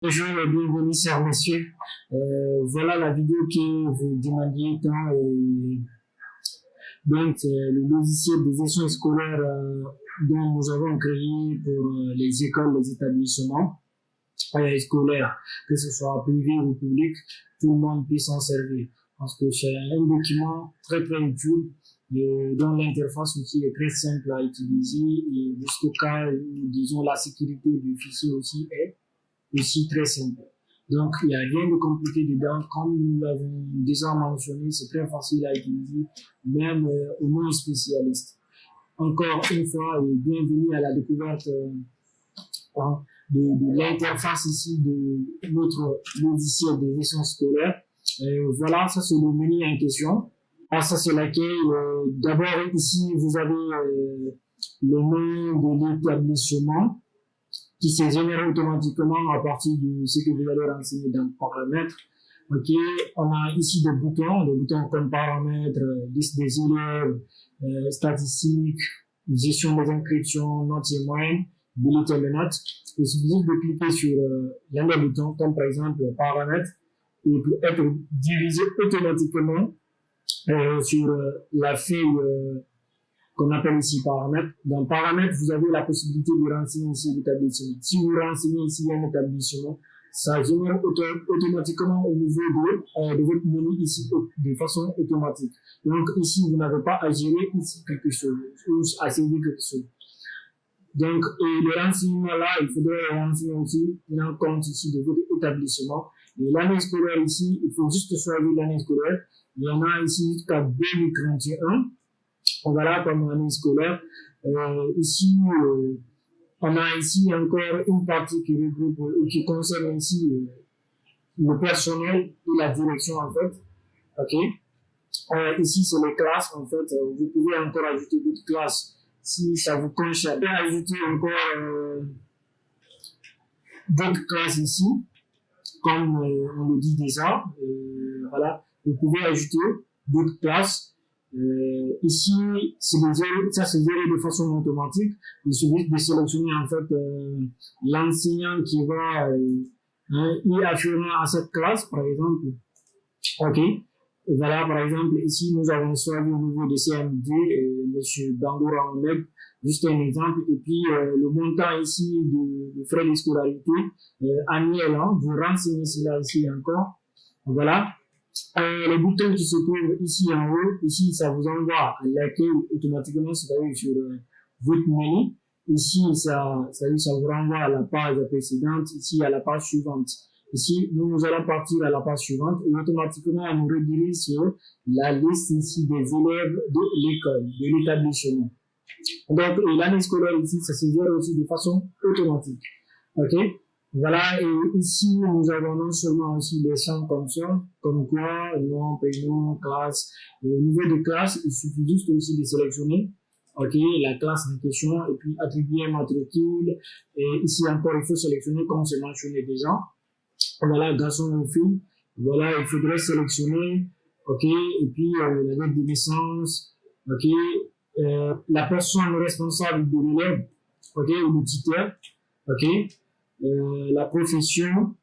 Bonjour et bienvenue, chers messieurs. Voilà la vidéo que vous demandiez tant. Donc, le logiciel de gestion scolaire dont nous avons créé pour les écoles, les établissements scolaires, que ce soit privé ou public, tout le monde peut s'en servir. Parce que c'est un document très très utile dont l'interface aussi est très simple à utiliser et le stockage, disons la sécurité du fichier aussi est aussi très simple. Donc, il n'y a rien de compliqué dedans. Comme nous l'avons déjà mentionné, c'est très facile à utiliser, même aux non-spécialistes. Encore une fois, bienvenue à la découverte de l'interface ici de notre logiciel de gestion scolaire. Voilà, ça c'est le menu en question. Ça c'est laquelle, d'abord ici, vous avez le nom de l'établissement, qui se génère automatiquement à partir de ce que vous allez renseigner dans le paramètre. Ok, on a ici des boutons comme paramètres, liste des élèves, statistiques, gestion des inscriptions, notes et moyennes, bulletin de notes. Il suffit de cliquer sur l'un des boutons, comme par exemple paramètres, et peut être dirigé automatiquement sur la feuille qu'on appelle ici paramètres. Dans paramètres, vous avez la possibilité de renseigner ici l'établissement. Si vous renseignez ici un établissement, ça génère automatiquement au niveau de votre menu ici de façon automatique. Donc ici, vous n'avez pas à gérer ici quelque chose ou à saisir quelque chose. Donc, le renseignement là, il faudrait renseigner aussi un compte ici de votre établissement. Et l'année scolaire ici, il faut juste choisir l'année scolaire. Il y en a ici jusqu'à 2031. Voilà comme année scolaire. Ici, on a ici encore une partie qui regroupe qui concerne ici le personnel et la direction en fait. Ok. Ici c'est les classes en fait. Vous pouvez encore ajouter d'autres classes si ça vous concerne. Ajouter encore d'autres classes ici, comme on le dit déjà. Voilà. Vous pouvez ajouter d'autres classes. Ici, ça c'est géré de façon automatique. Il suffit de sélectionner en fait l'enseignant qui va y affirmer à cette classe, par exemple. Ok. Voilà, par exemple, ici nous avons choisi au niveau de CMD, Monsieur Bangoura Ahmed, juste un exemple. Et puis le montant ici de frais de scolarité annuel, hein, vous renseignez cela ici encore. Voilà. Le bouton qui se trouve ici en haut, ici, ça vous envoie à l'accueil automatiquement, c'est-à-dire sur votre menu. Ici, ça vous renvoie à la page précédente, ici, à la page suivante. Ici, nous allons partir à la page suivante et automatiquement, on nous redirige sur la liste ici des élèves de l'école, de l'établissement. Donc, l'année scolaire ici, ça se gère aussi de façon automatique. Ok? Voilà, et ici, nous avons non seulement aussi les champs fonctions, comme quoi, nom, prénom, classe. Et au niveau de classe, il suffit juste aussi de sélectionner, ok, la classe en question, et puis attribuer un matricule. Et ici encore, il faut sélectionner, comme c'est mentionné déjà. Voilà, garçon ou fille. Voilà, il faudrait sélectionner, ok, et puis la date de naissance, ok, la personne responsable de l'élève, ok, ou le tuteur, ok. La profession,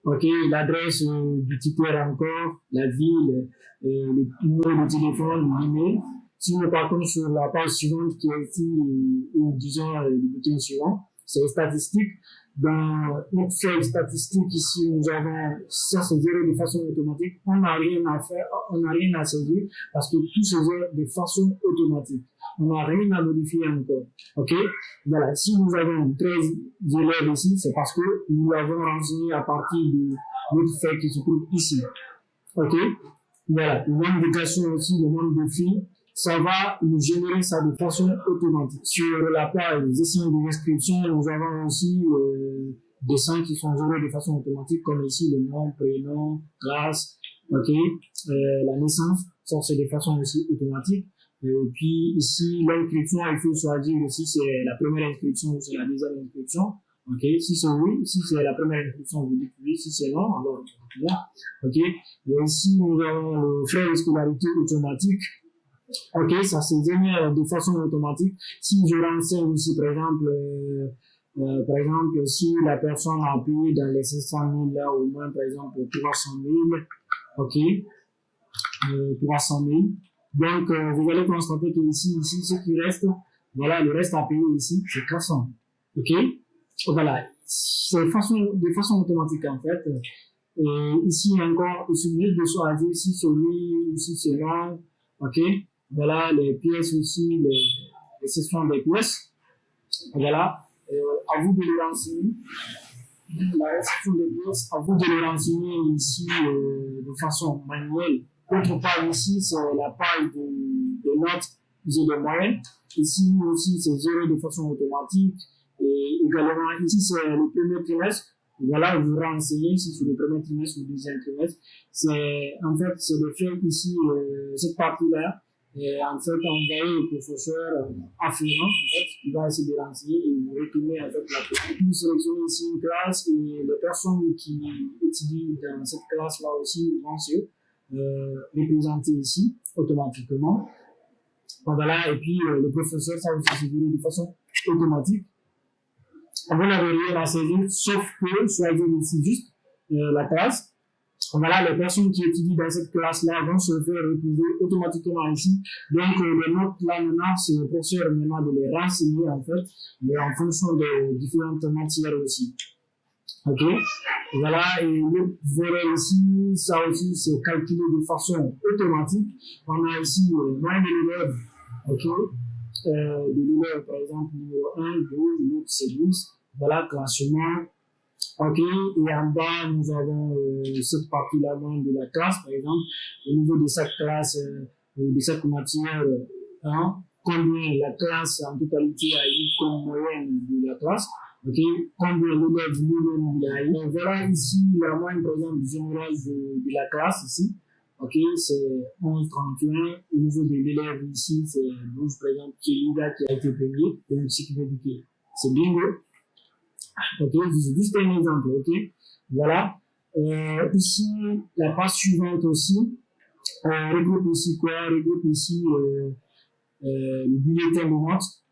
ok, l'adresse du titulaire encore, la ville, le numéro de téléphone, l'email. Si nous partons sur la page suivante qui est ici, ou disons le bouton suivant, c'est les statistiques. Dans notre feuille statistique ici, nous avons ça se gère de façon automatique. On n'a rien à faire, on n'a rien à saisir parce que tout se gère de façon automatique. On n'a rien à modifier encore. Ok? Voilà. Si nous avons 13 élèves ici, c'est parce que nous l'avons renseigné à partir de notre feuille qui se trouve ici. Ok? Voilà. Le nombre de garçons aussi, le nombre de filles, ça va nous générer ça de façon automatique. Sur la page gestion des inscriptions, nous avons aussi des champs qui sont gérés de façon automatique, comme ici le nom, prénom, classe, ok, la naissance, ça c'est de façon aussi automatique. Puis ici, l'inscription, il faut choisir si c'est la première inscription ou c'est la deuxième inscription. Ok, si c'est oui, si c'est la première inscription, vous dites oui, si c'est non, alors non. Ok, et ici, nous avons le frais de scolarité automatique. Ok, ça se génère de façon automatique. Si je renseigne ici, par exemple, Par exemple, si la personne a payé dans les 700 000, là, au moins, par exemple, 300 000, ok, 300 000. Donc, vous allez constater que ici, ce qui reste, voilà, le reste à payer ici, c'est 400. Ok? Voilà. C'est de façon automatique, en fait. Et ici encore, il suffit de choisir ici celui, ici selon, ok? Voilà, les pièces aussi, les sections des pièces. Voilà. À vous de les renseigner. La restriction des pièces, à vous de les renseigner ici de façon manuelle. Autre part ici, c'est la page de notes et de moyenne. Ici aussi, c'est géré de façon automatique. Et également, ici, c'est le premier trimestre. Voilà, vous renseignez si c'est le premier trimestre ou le deuxième trimestre. C'est, en fait, c'est de faire ici, cette partie-là. Et en fait, envoyer le professeur affluent, en fait, il va essayer de renseigner et vous retournez, en fait, la petite. Vous sélectionnez ici une classe et les personnes qui étudient dans cette classe-là aussi vont se représenter ici, automatiquement. Voilà, et puis, le professeur, ça aussi, c'est de façon automatique. Vous n'avez rien à saisir, sauf que, choisir ici juste la classe. Voilà, les personnes qui étudient dans cette classe-là vont se faire retrouver automatiquement ici. Donc, les notes là maintenant, c'est le professeur maintenant de les renseigner en fait, mais en fonction des différentes matières aussi. Ok? Voilà, et le volet ici, ça aussi, c'est calculé de façon automatique. On a ici le nom de l'élève, ok? De l'élève, par exemple, numéro 1, 2, l'autre c'est 10. Voilà, classement. Ok, et en bas, nous avons cette partie-là de la classe, par exemple, au niveau de chaque classe, de chaque matière, hein, combien la classe en totalité a eu comme moyenne de la classe, ok, combien l'élève lui-même a eu. Voilà ici la moyenne, par exemple, générale de la classe, ici, ok, c'est 11,31. Au niveau de l'élève ici, c'est 12, par exemple, qui est l'IDA qui a été payé, donc ce qui veut dire que c'est bingo. Ok, c'est juste un exemple, ok. Voilà. Ici, la page suivante aussi, regroupe ici quoi? Regroupe ici le bulletin de notes.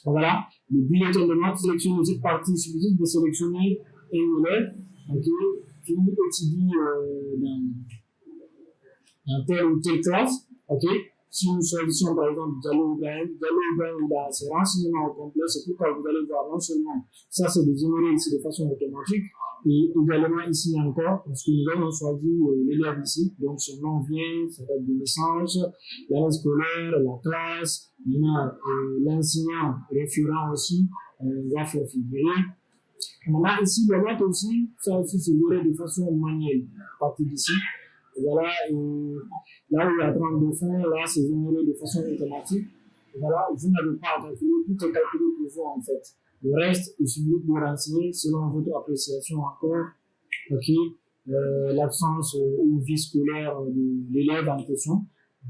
Voilà. Le bulletin de notes, sélectionne cette partie, il suffit de sélectionner un élève, ok, qui étudie dans telle ou telle classe, ok. Si nous choisissons par exemple Diallo Ibrahim, il a ses renseignements au complet, c'est pourquoi vous allez voir non seulement ça c'est des générés ici de façon automatique, et également ici encore, parce que nous avons choisi l'élève ici, donc son nom vient, sa date de naissance, l'année scolaire, la classe, l'enseignant référent aussi, va faire figurer. On a ici le note aussi, ça aussi c'est géré de façon manuelle, à partir d'ici. Voilà, et là où il y a 32 fins, là c'est généré de façon automatique. Voilà, vous n'avez pas à calculer, tout est calculé pour vous en fait. Le reste, il suffit de renseigner selon votre appréciation encore. Ok, l'absence ou vie scolaire de l'élève en question.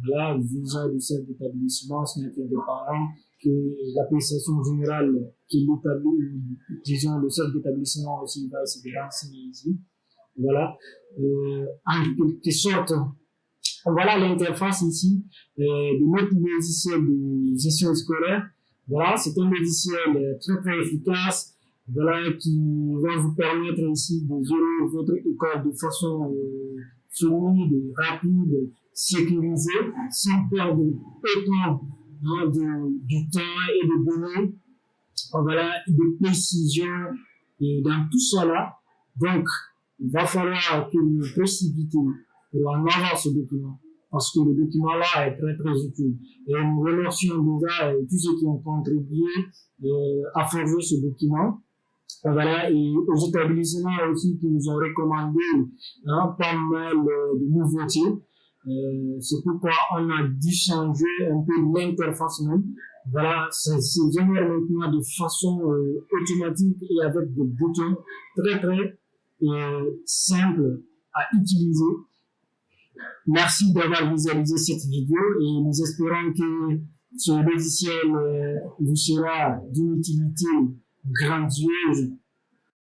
Voilà, le visa du chef d'établissement, signature des parents, que l'appréciation générale qui l'établit, disons le chef d'établissement aussi va essayer de renseigner ici. Voilà, en quelque sorte, voilà l'interface ici de notre logiciel de gestion scolaire. Voilà, c'est un logiciel très efficace, voilà, qui va vous permettre ici de gérer votre école de façon fluide, rapide, sécurisée, sans perdre autant du temps et de données, voilà, de précision dans tout cela. Donc, il va falloir que vous précipitez pour en avoir ce document, parce que le document-là est très utile. Et nous remercions déjà tous ceux qui ont contribué à forger ce document. Voilà, et aux établissements aussi qui nous ont recommandé pas mal de nouveautés. C'est pourquoi on a dû changer un peu l'interface même. Voilà, c'est généré maintenant de façon automatique et avec des boutons très simple à utiliser. Merci d'avoir visualisé cette vidéo et nous espérons que ce logiciel vous sera d'une utilité grandiose